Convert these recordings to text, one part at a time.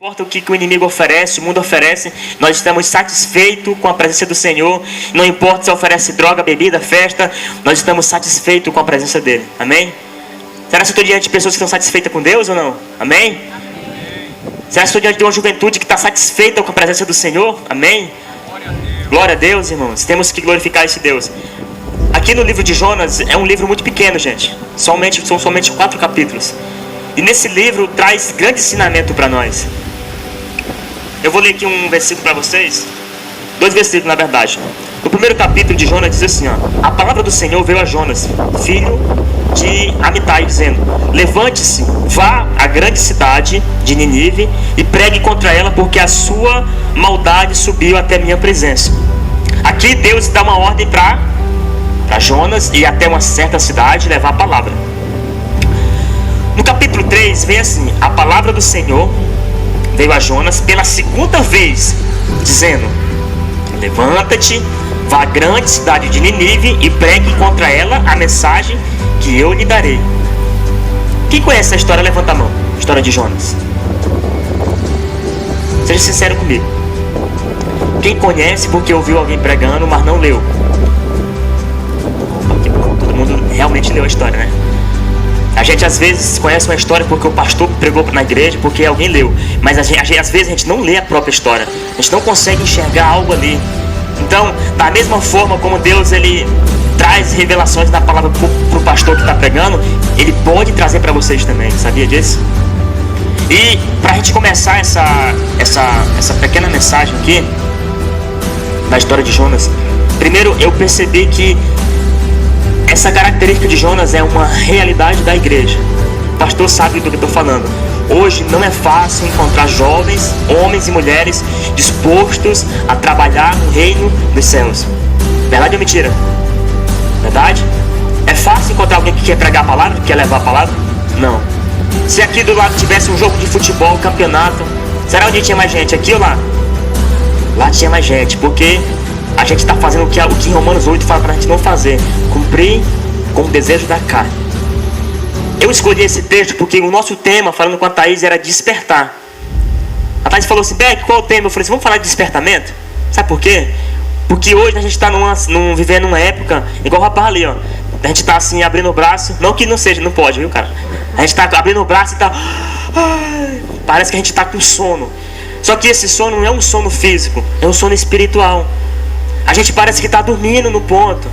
Não importa o que o inimigo oferece, o mundo oferece, nós estamos satisfeitos com a presença do Senhor. Não importa se oferece droga, bebida, festa, nós estamos satisfeitos com a presença dele. Amém? Será que eu estou diante de pessoas que estão satisfeitas com Deus ou não? Amém? Será que eu estou diante de uma juventude que está satisfeita com a presença do Senhor? Amém? Glória a Deus, irmãos. Temos que glorificar esse Deus. Aqui no livro de Jonas é um livro muito pequeno, gente. São somente 4 capítulos. E nesse livro traz grande ensinamento para nós. Eu vou ler aqui um versículo para vocês. 2 versículos, na verdade. No primeiro capítulo de Jonas diz assim, ó: a palavra do Senhor veio a Jonas, filho de Amitai, dizendo: levante-se, vá à grande cidade de Nínive e pregue contra ela, porque a sua maldade subiu até minha presença. Aqui Deus dá uma ordem para Jonas ir até uma certa cidade levar a palavra. No capítulo 3 vem assim: a palavra do Senhor veio a Jonas pela segunda vez, dizendo: levanta-te, vá à grande cidade de Nínive e pregue contra ela a mensagem que eu lhe darei. Quem conhece a história, levanta a mão. História de Jonas. Seja sincero comigo. Quem conhece porque ouviu alguém pregando, mas não leu? Opa, que bom. Todo mundo realmente leu a história, né? A gente às vezes conhece uma história porque o pastor pregou na igreja, porque alguém leu. Mas às vezes a gente não lê a própria história. A gente não consegue enxergar algo ali. Então, da mesma forma como Deus ele traz revelações da palavra para o pastor que está pregando, ele pode trazer para vocês também. Sabia disso? E para a gente começar essa pequena mensagem aqui da história de Jonas, primeiro eu percebi que essa característica de Jonas é uma realidade da igreja. O pastor sabe do que eu estou falando. Hoje não é fácil encontrar jovens, homens e mulheres dispostos a trabalhar no reino dos céus. Verdade ou mentira? Verdade? É fácil encontrar alguém que quer pregar a palavra, que quer levar a palavra? Não. Se aqui do lado tivesse um jogo de futebol, campeonato, será onde tinha mais gente? Aqui ou lá? Lá tinha mais gente, porque a gente está fazendo o que em Romanos 8 fala para a gente não fazer: cumprir com o desejo da carne. Eu escolhi esse texto porque o nosso tema, falando com a Thaís, era despertar. A Thaís falou assim: Beck, qual é o tema? Eu falei assim: vamos falar de despertamento? Sabe por quê? Porque hoje a gente está vivendo numa época igual o rapaz ali, ó. A gente está assim, abrindo o braço. Não que não seja, não pode, viu, cara? A gente está abrindo o braço e está... parece que a gente está com sono. Só que esse sono não é um sono físico, é um sono espiritual. A gente parece que está dormindo no ponto.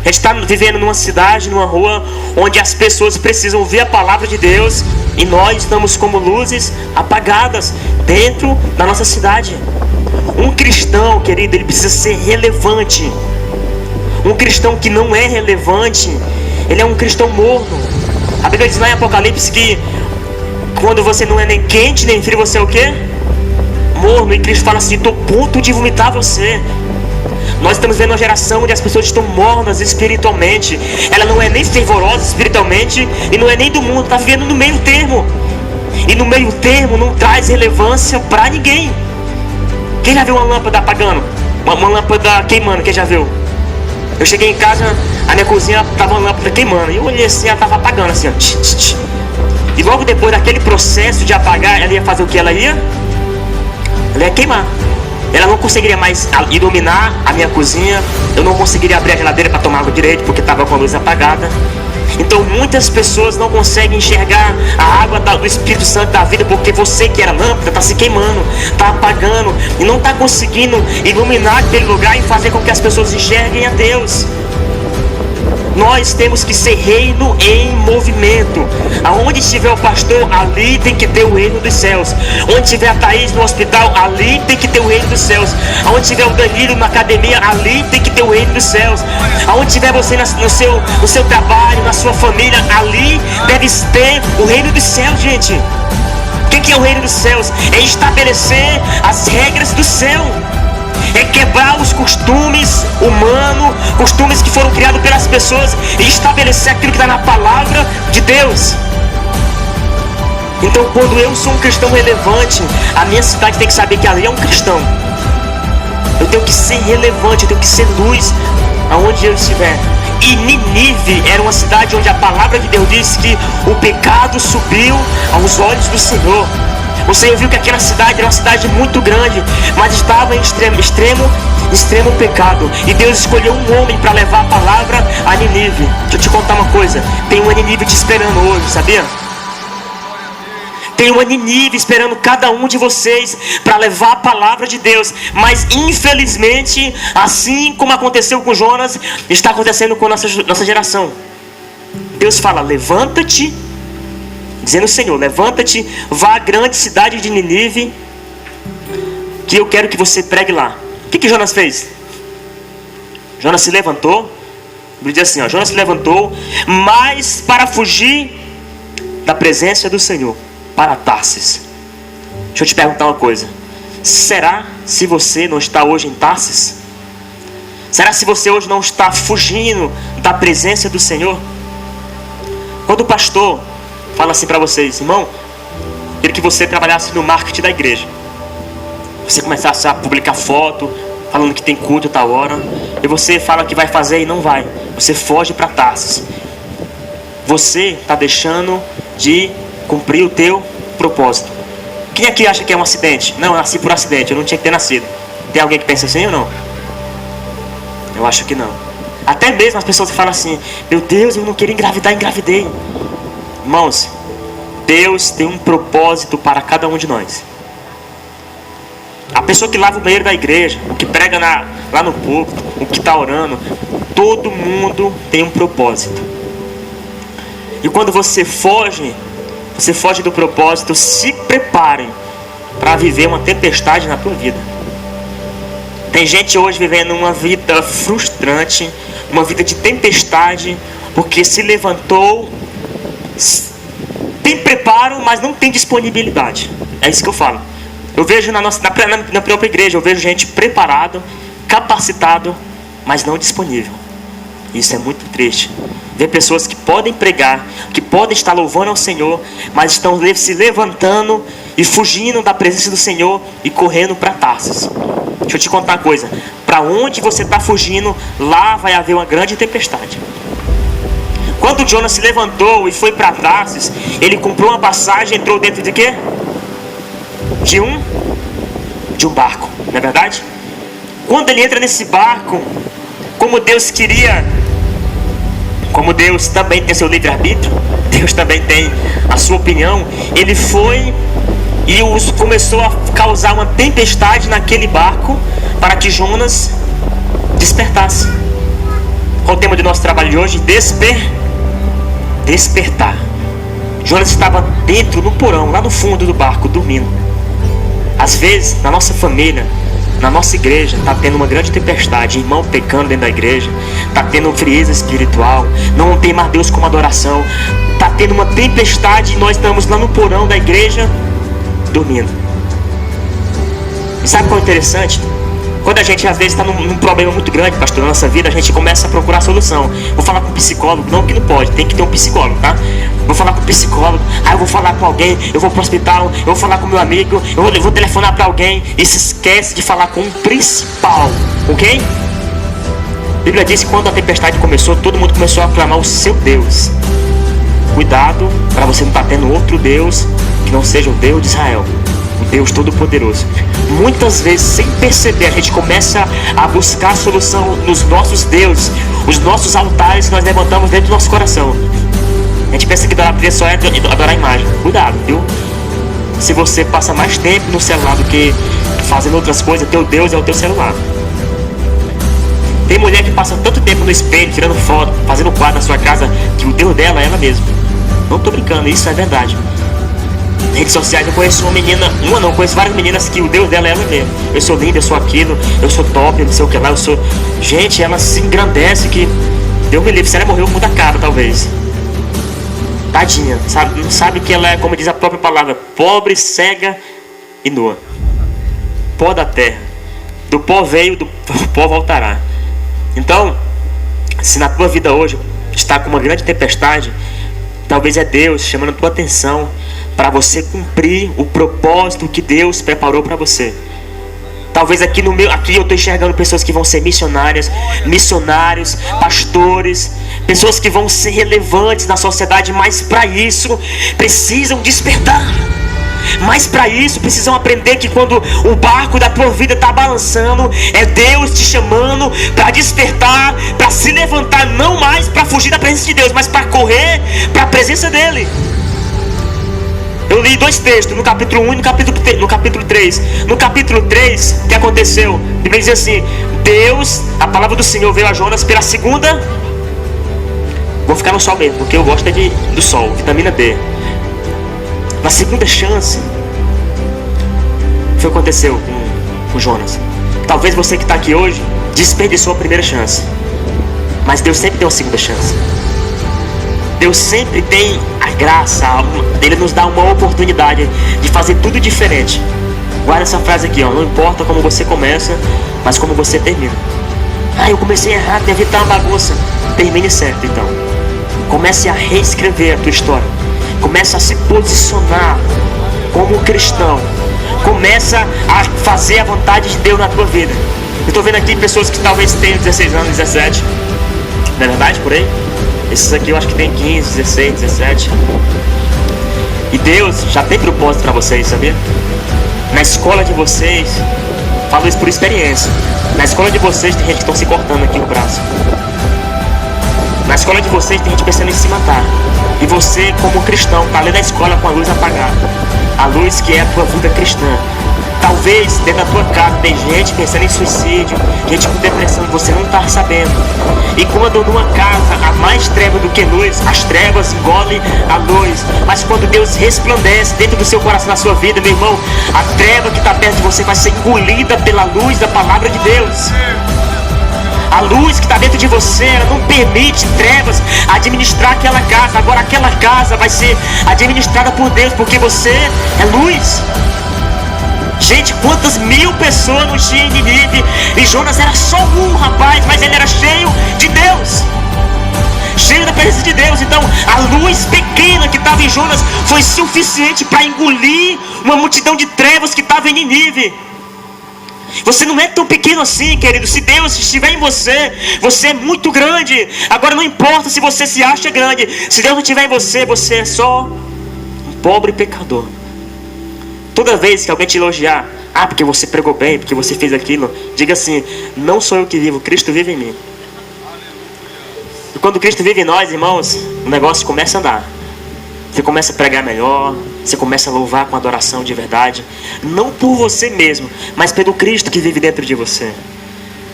A gente está vivendo numa cidade, numa rua, onde as pessoas precisam ouvir a palavra de Deus, e nós estamos como luzes apagadas dentro da nossa cidade. Um cristão, querido, ele precisa ser relevante. Um cristão que não é relevante, ele é um cristão morno. A Bíblia diz lá em Apocalipse que quando você não é nem quente nem frio, você é o quê? Morno. E Cristo fala assim: estou a ponto de vomitar você. Nós estamos vendo uma geração onde as pessoas estão mornas espiritualmente. Ela não é nem fervorosa espiritualmente e não é nem do mundo, está vivendo no meio termo. E no meio termo não traz relevância para ninguém. Quem já viu uma lâmpada apagando? Uma lâmpada queimando, quem já viu? Eu cheguei em casa, a minha cozinha estava uma lâmpada queimando. E eu olhei assim, ela estava apagando assim, ó. E logo depois daquele processo de apagar, ela ia fazer o que? Ela ia queimar. Ela não conseguiria mais iluminar a minha cozinha. Eu não conseguiria abrir a geladeira para tomar água direito, porque estava com a luz apagada. Então muitas pessoas não conseguem enxergar a água do Espírito Santo da vida, porque você que era lâmpada está se queimando, está apagando e não está conseguindo iluminar aquele lugar e fazer com que as pessoas enxerguem a Deus. Nós temos que ser reino em movimento. Aonde estiver o pastor, ali tem que ter o reino dos céus. Onde estiver a Thaís no hospital, ali tem que ter o reino dos céus. Aonde estiver o Danilo na academia, ali tem que ter o reino dos céus. Aonde estiver você no seu trabalho, na sua família, ali deve ter o reino dos céus, gente. O que é o reino dos céus? É estabelecer as regras do céu. É quebrar os costumes humanos, costumes que foram criados pelas pessoas, e estabelecer aquilo que está na palavra de Deus. Então, quando eu sou um cristão relevante, a minha cidade tem que saber que ali é um cristão. Eu tenho que ser relevante, eu tenho que ser luz aonde eu estiver. E Nínive era uma cidade onde a palavra de Deus diz que o pecado subiu aos olhos do Senhor. O Senhor viu que aquela cidade era uma cidade muito grande, mas estava em extremo pecado. E Deus escolheu um homem para levar a palavra a Nínive. Deixa eu te contar uma coisa. Tem uma Nínive te esperando hoje, sabia? Tem uma Nínive esperando cada um de vocês para levar a palavra de Deus. Mas infelizmente, assim como aconteceu com Jonas, está acontecendo com nossa geração. Deus fala: levanta-te, dizendo o Senhor, levanta-te, vá à grande cidade de Nínive, que eu quero que você pregue lá. O que Jonas fez? Jonas se levantou. Ele diz assim, Jonas se levantou, mas para fugir da presença do Senhor, para Tarsis. Deixa eu te perguntar uma coisa. Será se você não está hoje em Tarsis? Será se você hoje não está fugindo da presença do Senhor? Quando o pastor fala assim para vocês: irmão, queria que você trabalhasse no marketing da igreja. Você começasse a publicar foto, falando que tem culto tal hora, e você fala que vai fazer e não vai. Você foge para Tarsis. Você está deixando de cumprir o teu propósito. Quem aqui acha que é um acidente? Não, eu nasci por acidente, eu não tinha que ter nascido. Tem alguém que pensa assim ou não? Eu acho que não. Até mesmo as pessoas que falam assim: meu Deus, eu não queria engravidar, engravidei. Irmãos, Deus tem um propósito para cada um de nós. A pessoa que lava o banheiro da igreja, o que prega lá no púlpito, o que está orando, todo mundo tem um propósito. E quando você foge do propósito, se prepare para viver uma tempestade na tua vida. Tem gente hoje vivendo uma vida frustrante, uma vida de tempestade, porque se levantou, tem preparo, mas não tem disponibilidade. É isso que eu falo. Eu vejo na própria igreja, eu vejo gente preparado, capacitado, mas não disponível. Isso é muito triste. Ver pessoas que podem pregar, que podem estar louvando ao Senhor, mas estão se levantando e fugindo da presença do Senhor e correndo para Tarsis. Deixa eu te contar uma coisa. Para onde você está fugindo, lá vai haver uma grande tempestade. Quando Jonas se levantou e foi para Tarsis, ele comprou uma passagem, entrou dentro de quê? De um barco, não é verdade? Quando ele entra nesse barco, como Deus também tem seu livre-arbítrio, Deus também tem a sua opinião, ele foi e começou a causar uma tempestade naquele barco para que Jonas despertasse. Qual o tema do nosso trabalho de hoje? Despertar. Jonas estava dentro, no porão, lá no fundo do barco, dormindo. Às vezes, na nossa família, na nossa igreja, está tendo uma grande tempestade. Irmão pecando dentro da igreja, está tendo frieza espiritual, não tem mais Deus como adoração, está tendo uma tempestade e nós estamos lá no porão da igreja dormindo. E sabe qual é interessante? Quando a gente às vezes está num problema muito grande, pastor, na nossa vida, a gente começa a procurar solução. Vou falar com um psicólogo, não que não pode, tem que ter um psicólogo, tá? Vou falar com um psicólogo, eu vou falar com alguém, eu vou para o hospital, eu vou falar com meu amigo, eu vou telefonar para alguém, e se esquece de falar com um principal, ok? A Bíblia diz que quando a tempestade começou, todo mundo começou a clamar o seu Deus. Cuidado para você não estar tendo outro Deus que não seja o Deus de Israel, o Deus Todo-Poderoso. Muitas vezes, sem perceber, a gente começa a buscar a solução nos nossos deuses, os nossos altares que nós levantamos dentro do nosso coração. A gente pensa que idolatria só é adorar a imagem. Cuidado, viu? Se você passa mais tempo no celular do que fazendo outras coisas, teu Deus é o teu celular. Tem mulher que passa tanto tempo no espelho, tirando foto, fazendo quadro na sua casa, que o Deus dela é ela mesma. Não tô brincando, isso é verdade. Nas redes sociais eu conheço uma menina, conheço várias meninas que o Deus dela é ela mesma. Eu sou linda, eu sou aquilo, eu sou top, eu não sei o que lá, eu sou... Gente, ela se engrandece que... Deus me livre, se ela morreu, muda a cara talvez. Tadinha, sabe? Não sabe que ela é, como diz a própria palavra, pobre, cega e nua. Pó da terra. Do pó veio, do pó voltará. Então, se na tua vida hoje está com uma grande tempestade, talvez é Deus chamando a tua atenção para você cumprir o propósito que Deus preparou para você. Talvez aqui eu estou enxergando pessoas que vão ser missionários, pastores, pessoas que vão ser relevantes na sociedade, mas para isso precisam despertar. Mas para isso precisam aprender que quando o barco da tua vida está balançando, é Deus te chamando para despertar, para se levantar, não mais para fugir da presença de Deus, mas para correr para a presença dele. Eu li 2 textos, no capítulo 1 e no capítulo 3. No capítulo 3, o que aconteceu? A Bíblia diz assim: Deus, a palavra do Senhor veio a Jonas pela segunda. Vou ficar no sol mesmo, porque eu gosto do sol, vitamina D. Na segunda chance, foi o que aconteceu com Jonas. Talvez você que está aqui hoje desperdiçou a primeira chance, mas Deus sempre deu a segunda chance. Deus sempre tem a graça, Ele nos dá uma oportunidade de fazer tudo diferente. Guarda essa frase aqui, ó: não importa como você começa, mas como você termina. Ah, eu comecei errado, minha vida tá uma bagunça. Termine certo então. Comece a reescrever a tua história. Comece a se posicionar como cristão. Começa a fazer a vontade de Deus na tua vida. Eu estou vendo aqui pessoas que talvez tenham 16 anos, 17. Não é verdade? Por aí? Esses aqui eu acho que tem 15, 16, 17. E Deus já tem propósito para vocês, sabia? Na escola de vocês, falo isso por experiência, na escola de vocês tem gente que estão se cortando aqui no braço. Na escola de vocês tem gente pensando em se matar. E você, como cristão, está ali na escola com a luz apagada. A luz que é a tua vida cristã. Talvez dentro da tua casa tem gente pensando em suicídio, gente com depressão, e você não está sabendo. E quando numa casa há mais treva do que luz, as trevas engolem a luz. Mas quando Deus resplandece dentro do seu coração, na sua vida, meu irmão, a treva que está perto de você vai ser engolida pela luz da palavra de Deus. A luz que está dentro de você, ela não permite trevas administrar aquela casa. Agora aquela casa vai ser administrada por Deus, porque você é luz. Gente, quantas 1000 pessoas não tinham em Nínive? E Jonas era só um rapaz, mas ele era cheio de Deus, cheio da presença de Deus. Então a luz pequena que estava em Jonas foi suficiente para engolir uma multidão de trevas que estava em Nínive. Você não é tão pequeno assim, querido. Se Deus estiver em você, você é muito grande. Agora não importa se você se acha grande, se Deus não estiver em você, você é só um pobre pecador. Toda vez que alguém te elogiar, porque você pregou bem, porque você fez aquilo, diga assim: não sou eu que vivo, Cristo vive em mim. E quando Cristo vive em nós, irmãos, o negócio começa a andar. Você começa a pregar melhor, você começa a louvar com adoração de verdade. Não por você mesmo, mas pelo Cristo que vive dentro de você.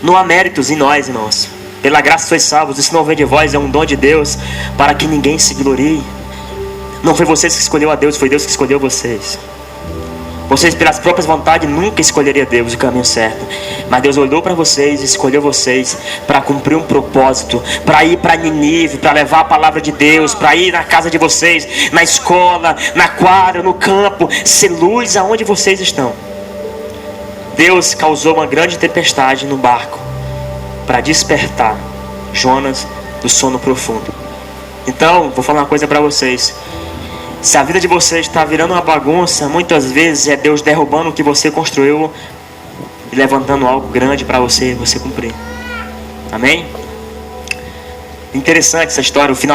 Não há méritos em nós, irmãos. Pela graça sois salvos, isso não vem de vós, é um dom de Deus, para que ninguém se glorie. Não foi vocês que escolheu a Deus, foi Deus que escolheu vocês. Vocês, pelas próprias vontades, nunca escolheriam Deus, o caminho certo. Mas Deus olhou para vocês e escolheu vocês para cumprir um propósito, para ir para Nínive, para levar a palavra de Deus, para ir na casa de vocês, na escola, na quadra, no campo, ser luz aonde vocês estão. Deus causou uma grande tempestade no barco para despertar Jonas do sono profundo. Então, vou falar uma coisa para vocês. Se a vida de vocês está virando uma bagunça, muitas vezes é Deus derrubando o que você construiu e levantando algo grande para você cumprir. Amém? Interessante essa história, o final